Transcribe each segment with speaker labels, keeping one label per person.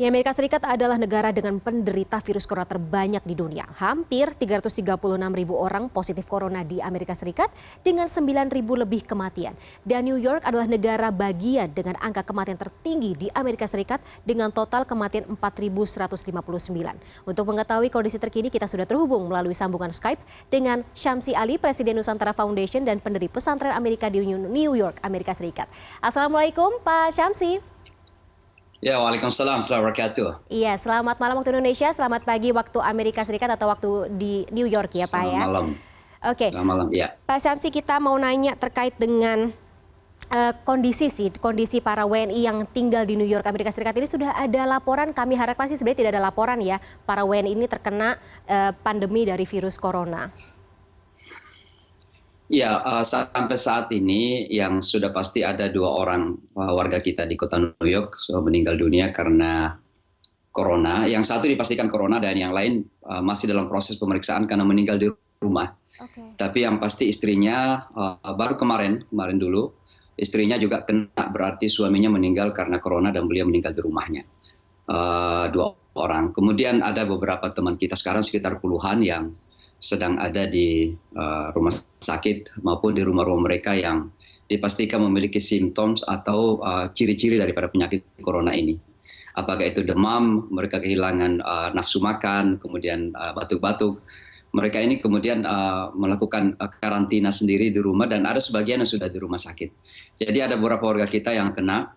Speaker 1: Amerika Serikat adalah negara dengan penderita virus corona terbanyak di dunia. Hampir 336.000 orang positif corona di Amerika Serikat dengan 9.000 lebih kematian. Dan New York adalah negara bagian dengan angka kematian tertinggi di Amerika Serikat dengan total kematian 4.159. Untuk mengetahui kondisi terkini, kita sudah terhubung melalui sambungan Skype dengan Syamsi Ali, Presiden Nusantara Foundation dan pendiri Pesantren Amerika di New York, Amerika Serikat. Assalamualaikum Pak Syamsi.
Speaker 2: Ya, waalaikumsalam warahmatullahi wabarakatuh.
Speaker 1: Iya, selamat malam waktu Indonesia, selamat pagi waktu Amerika Serikat atau waktu di New York ya Pak ya.
Speaker 2: Selamat malam.
Speaker 1: Oke.
Speaker 2: Selamat malam, ya.
Speaker 1: Pak Syamsi, kita mau nanya terkait dengan kondisi para WNI yang tinggal di New York, Amerika Serikat ini. Sudah ada laporan, kami harapkan sih sebenarnya tidak ada laporan ya, para WNI ini terkena pandemi dari virus corona.
Speaker 2: Ya, sampai saat ini yang sudah pasti ada 2 orang warga kita di kota New York meninggal dunia karena corona. Yang satu dipastikan corona dan yang lain masih dalam proses pemeriksaan karena meninggal di rumah.
Speaker 1: Okay.
Speaker 2: Tapi yang pasti istrinya baru kemarin dulu, istrinya juga kena, berarti suaminya meninggal karena corona dan beliau meninggal di rumahnya. 2 orang. Kemudian ada beberapa teman kita sekarang sekitar puluhan yang sedang ada di rumah sakit maupun di rumah-rumah mereka yang dipastikan memiliki simptom atau ciri-ciri daripada penyakit corona ini. Apakah itu demam, mereka kehilangan nafsu makan, kemudian batuk-batuk. Mereka ini kemudian melakukan karantina sendiri di rumah dan ada sebagian yang sudah di rumah sakit. Jadi ada beberapa warga kita yang kena.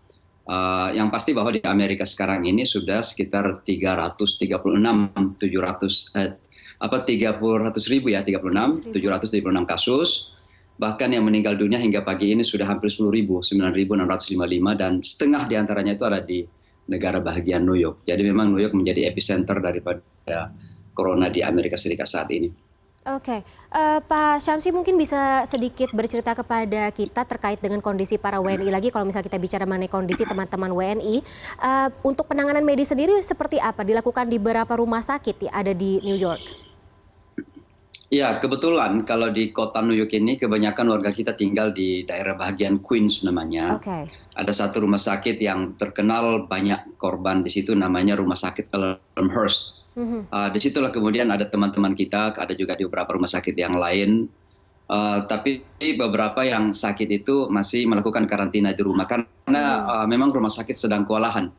Speaker 2: Yang pasti bahwa di Amerika sekarang ini sudah sekitar 736 kasus, bahkan yang meninggal dunia hingga pagi ini sudah hampir 10.000, 9.655 dan setengah diantaranya itu ada di negara bahagian New York. Jadi memang New York menjadi epicenter daripada corona di Amerika Serikat saat ini.
Speaker 1: Oke, Pak Syamsi mungkin bisa sedikit bercerita kepada kita terkait dengan kondisi para WNI lagi. Kalau misalnya kita bicara mengenai kondisi teman-teman WNI, untuk penanganan medis sendiri seperti apa? Dilakukan di beberapa rumah sakit ada di New York?
Speaker 2: Ya, kebetulan kalau di kota New York ini kebanyakan warga kita tinggal di daerah bahagian Queens namanya.
Speaker 1: Okay.
Speaker 2: Ada satu rumah sakit yang terkenal banyak korban di situ, namanya Rumah Sakit Elmhurst. Disitulah kemudian ada teman-teman kita, ada juga di beberapa rumah sakit yang lain. Tapi beberapa yang sakit itu masih melakukan karantina di rumah karena memang rumah sakit sedang kewalahan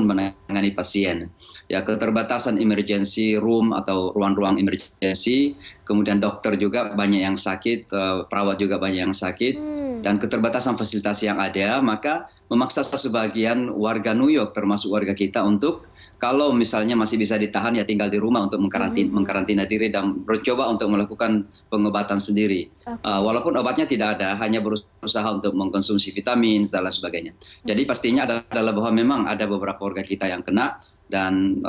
Speaker 2: menangani pasien. Ya, keterbatasan emergency room atau ruang-ruang emergency, kemudian dokter juga banyak yang sakit, perawat juga banyak yang sakit, dan keterbatasan fasilitas yang ada, maka memaksa sebagian warga New York termasuk warga kita untuk kalau misalnya masih bisa ditahan ya tinggal di rumah untuk mengkarantina diri dan mencoba untuk melakukan pengobatan sendiri. Walaupun obatnya tidak ada, hanya berusaha untuk mengkonsumsi vitamin dan lain sebagainya. Jadi pastinya adalah bahwa memang ada beberapa warga kita yang kena dan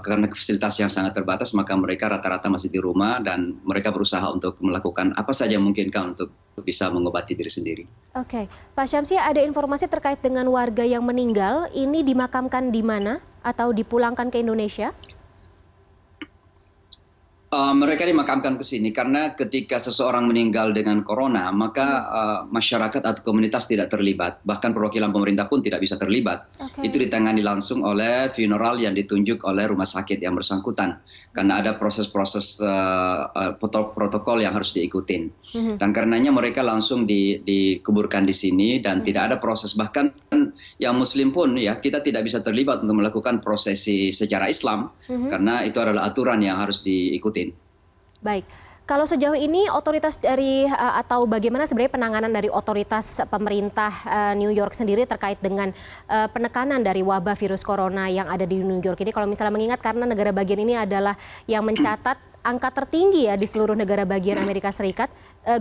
Speaker 2: karena fasilitas yang sangat terbatas maka mereka rata-rata masih di rumah dan mereka berusaha untuk melakukan apa saja mungkinkah untuk bisa mengobati diri sendiri. Oke,
Speaker 1: Pak Syamsi, ada informasi terkait dengan warga yang meninggal ini dimakamkan di mana atau dipulangkan ke Indonesia?
Speaker 2: Mereka dimakamkan ke sini karena ketika seseorang meninggal dengan corona maka masyarakat atau komunitas tidak terlibat, bahkan perwakilan pemerintah pun tidak bisa terlibat. Itu ditangani langsung oleh funeral yang ditunjuk oleh rumah sakit yang bersangkutan karena ada proses-proses protokol yang harus diikutin. Dan karenanya mereka langsung dikuburkan di sini dan tidak ada proses, bahkan yang muslim pun ya kita tidak bisa terlibat untuk melakukan prosesi secara Islam karena itu adalah aturan yang harus diikuti.
Speaker 1: Baik, kalau sejauh ini otoritas dari atau bagaimana sebenarnya penanganan dari otoritas pemerintah New York sendiri terkait dengan penekanan dari wabah virus corona yang ada di New York ini, kalau misalnya mengingat karena negara bagian ini adalah yang mencatat angka tertinggi ya di seluruh negara bagian Amerika Serikat.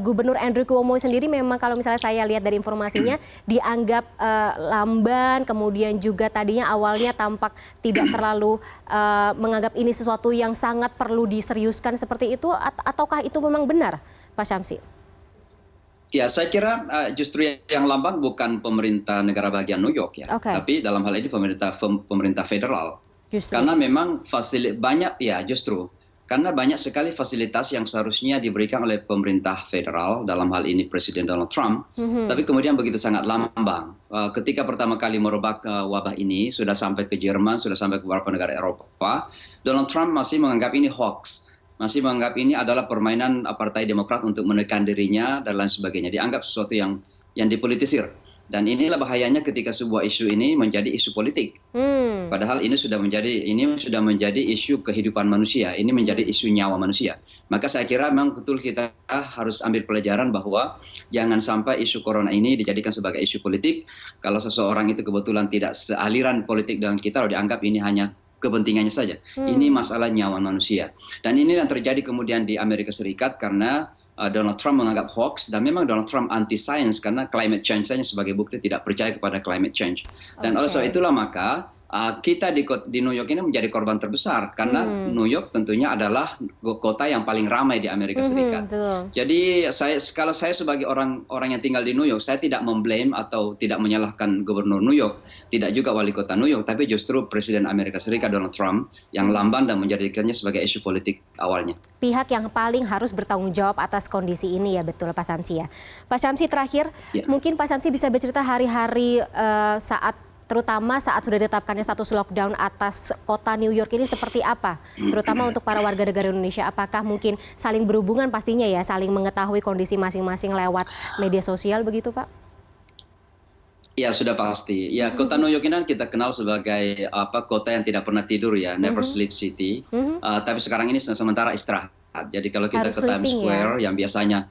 Speaker 1: Gubernur Andrew Cuomo sendiri memang kalau misalnya saya lihat dari informasinya dianggap lamban, kemudian juga tadinya awalnya tampak tidak terlalu menganggap ini sesuatu yang sangat perlu diseriuskan seperti itu, ataukah itu memang benar, Pak Syamsi?
Speaker 2: Ya, saya kira justru yang lamban bukan pemerintah negara bagian New York ya, tapi dalam hal ini pemerintah federal. Justru. Karena memang banyak ya justru karena banyak sekali fasilitas yang seharusnya diberikan oleh pemerintah federal, dalam hal ini Presiden Donald Trump, tapi kemudian begitu sangat lamban. Ketika pertama kali merebak wabah ini, sudah sampai ke Jerman, sudah sampai ke beberapa negara Eropa, Donald Trump masih menganggap ini hoax, masih menganggap ini adalah permainan Partai Demokrat untuk menekan dirinya dan lain sebagainya. Dianggap sesuatu yang dipolitisir. Dan inilah bahayanya ketika sebuah isu ini menjadi isu politik. Padahal ini sudah menjadi isu kehidupan manusia, ini menjadi isu nyawa manusia. Maka saya kira memang betul kita harus ambil pelajaran bahwa jangan sampai isu corona ini dijadikan sebagai isu politik. Kalau seseorang itu kebetulan tidak sealiran politik dengan kita, lalu dianggap ini hanya kepentingannya saja. Ini masalah nyawa manusia. Dan ini yang terjadi kemudian di Amerika Serikat karena Donald Trump menganggap hoax, dan memang Donald Trump anti-science karena climate change saja sebagai bukti tidak percaya kepada climate change. Dan oleh sebab itulah maka kita di New York ini menjadi korban terbesar karena New York tentunya adalah kota yang paling ramai di Amerika Serikat. Jadi kalau saya sebagai orang yang tinggal di New York, saya tidak memblame atau tidak menyalahkan Gubernur New York, tidak juga wali kota New York, tapi justru Presiden Amerika Serikat Donald Trump yang lamban dan menjadikannya sebagai isu politik awalnya.
Speaker 1: Pihak yang paling harus bertanggung jawab atas kondisi ini, ya betul Pak Syamsi ya. Pak Syamsi, terakhir, mungkin Pak Syamsi bisa bercerita hari-hari terutama saat sudah ditetapkannya status lockdown atas kota New York ini seperti apa? Terutama untuk para warga negara Indonesia, apakah mungkin saling berhubungan pastinya ya, saling mengetahui kondisi masing-masing lewat media sosial begitu Pak?
Speaker 2: Ya sudah pasti. Ya kota New York ini kita kenal sebagai kota yang tidak pernah tidur ya, never sleep city. Tapi sekarang ini sementara istirahat. Jadi kalau kita ke Times Square yang biasanya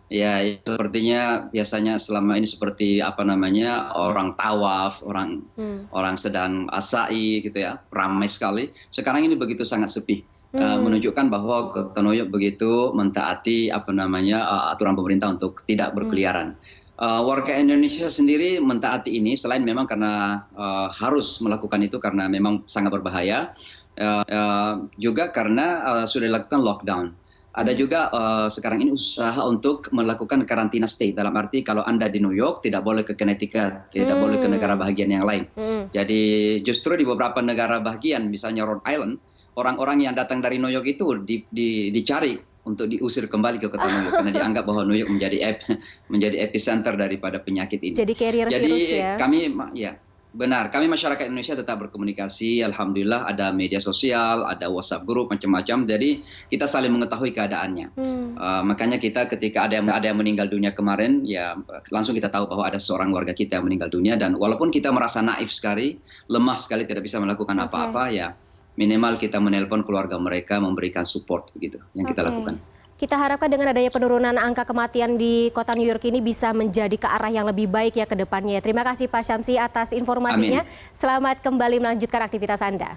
Speaker 2: ya sepertinya biasanya selama ini seperti orang tawaf, orang sedang asai gitu ya, ramai sekali. Sekarang ini begitu sangat sepi, menunjukkan bahwa kota New York begitu mentaati aturan pemerintah untuk tidak berkeliaran. Warga Indonesia sendiri mentaati ini selain memang karena harus melakukan itu karena memang sangat berbahaya, juga karena sudah dilakukan lockdown. Ada juga sekarang ini usaha untuk melakukan karantina state, dalam arti kalau Anda di New York tidak boleh ke Connecticut, tidak boleh ke negara bahagian yang lain. Jadi justru di beberapa negara bahagian, misalnya Rhode Island, orang-orang yang datang dari New York itu dicari untuk diusir kembali ke kota New York karena dianggap bahwa New York menjadi epicenter daripada penyakit ini.
Speaker 1: Jadi carrier virus ya.
Speaker 2: Benar, kami masyarakat Indonesia tetap berkomunikasi. Alhamdulillah ada media sosial, ada WhatsApp group macam-macam. Jadi kita saling mengetahui keadaannya. Makanya kita ketika ada yang meninggal dunia kemarin, ya langsung kita tahu bahwa ada seorang warga kita yang meninggal dunia. Dan walaupun kita merasa naif sekali, lemah sekali, tidak bisa melakukan apa-apa, ya minimal kita menelpon keluarga mereka, memberikan support begitu yang kita lakukan.
Speaker 1: Kita harapkan dengan adanya penurunan angka kematian di kota New York ini bisa menjadi ke arah yang lebih baik ya ke depannya. Terima kasih Pak Syamsi atas informasinya. Amin. Selamat kembali melanjutkan aktivitas Anda.